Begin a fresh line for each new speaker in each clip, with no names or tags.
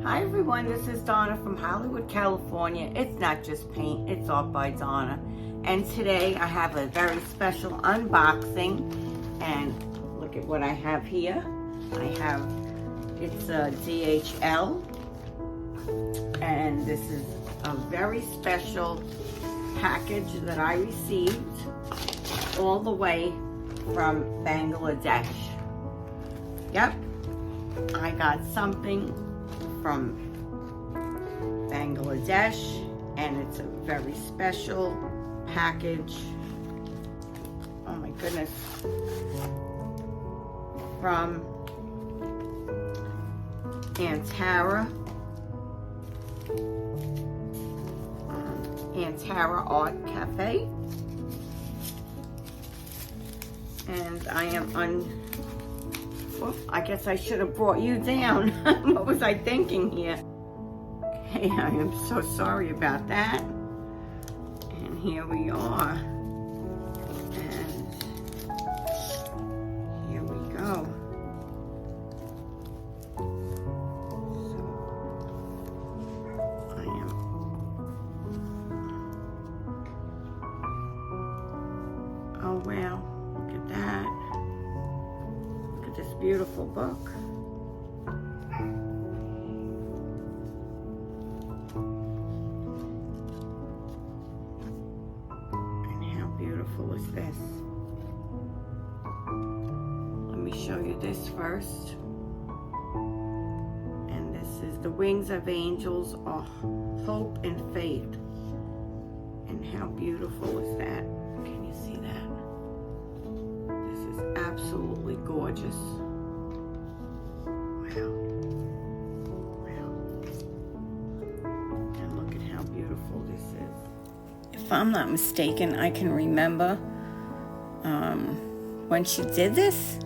Hi everyone, this is Donna from Hollywood, California. It's not just paint, it's Art by Donna. And today I have a very special unboxing. And look at what I have here. It's a DHL. And this is a very special package that I received all the way from Bangladesh. Yep, I got something from Bangladesh, and it's a very special package. Oh my goodness. From Antara Art Cafe. And I am I guess I should have brought you down. What was I thinking here? Okay, I am so sorry about that. And here we are. And here we go. So I am. Oh wow, look at that. This beautiful book. And how beautiful is this? Let me show you this first. And this is The Wings of Angels are Hope and Faith. And how beautiful is that? Can you see that? Absolutely gorgeous. Wow. Wow. And look at how beautiful this is. If I'm not mistaken, I can remember when she did this,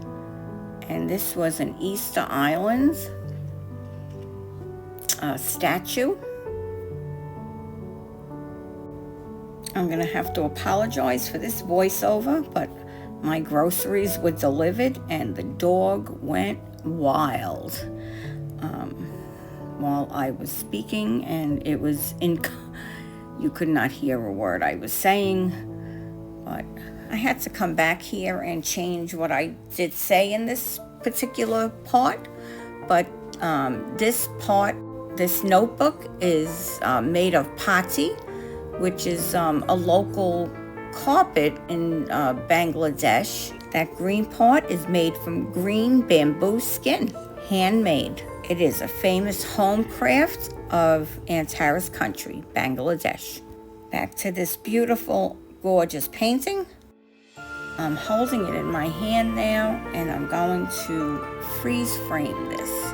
and this was an Easter Islands statue. I'm gonna have to apologize for this voiceover, but my groceries were delivered and the dog went wild while I was speaking, and it was you could not hear a word I was saying, but I had to come back here and change what I did say in this particular part. But this notebook is made of pati, which is a local carpet in Bangladesh. That green part is made from green bamboo skin, handmade. It is a famous home craft of Antara's country, Bangladesh. Back to this beautiful, gorgeous painting. I'm holding it in my hand now, and I'm going to freeze frame this.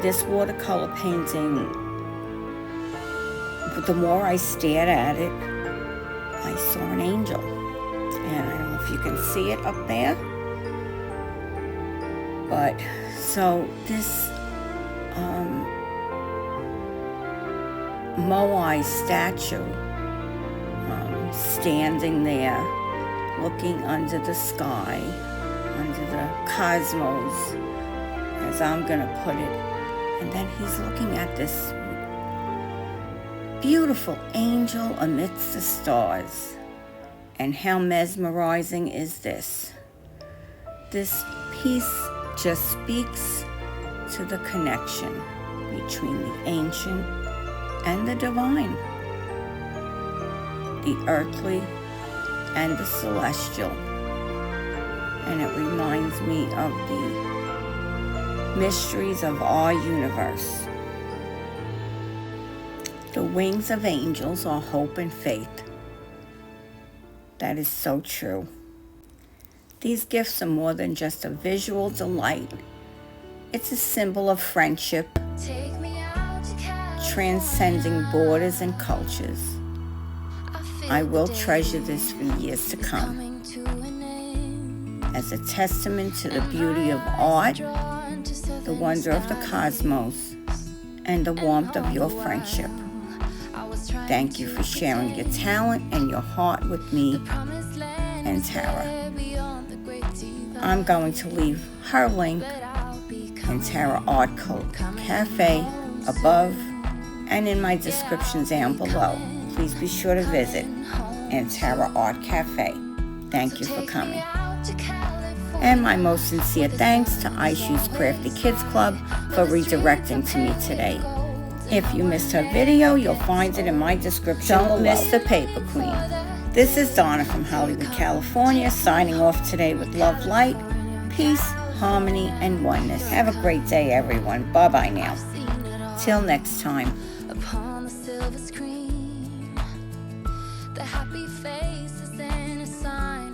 This watercolor painting, the more I stared at it, I saw an angel. And I don't know if you can see it up there. But, so this Moai statue, standing there, looking under the sky, under the cosmos, as I'm gonna put it. And then he's looking at this beautiful angel amidst the stars. And how mesmerizing is this? This piece just speaks to the connection between the ancient and the divine, the earthly and the celestial. And it reminds me of the mysteries of our universe. The wings of angels are hope and faith. That is so true. These gifts are more than just a visual delight. It's a symbol of friendship, transcending borders and cultures. I will treasure this for years to come, as a testament to the beauty of art, the wonder of the cosmos, and the warmth of your friendship. Thank you for sharing your talent and your heart with me and Tara. I'm going to leave her link and Tara Art Cafe above and in my descriptions down below. Please be sure to visit and Tara Art Cafe. Thank you for coming. And my most sincere thanks to iShoes Crafty Kids Club for redirecting to me today. If you missed her video, you'll find it in my description below. Don't miss the Paper Queen. This is Donna from Hollywood, California, signing off today with love, light, peace, harmony, and oneness. Have a great day, everyone. Bye-bye now. Till next time.
Upon the silver screen, the happy face is in a sign.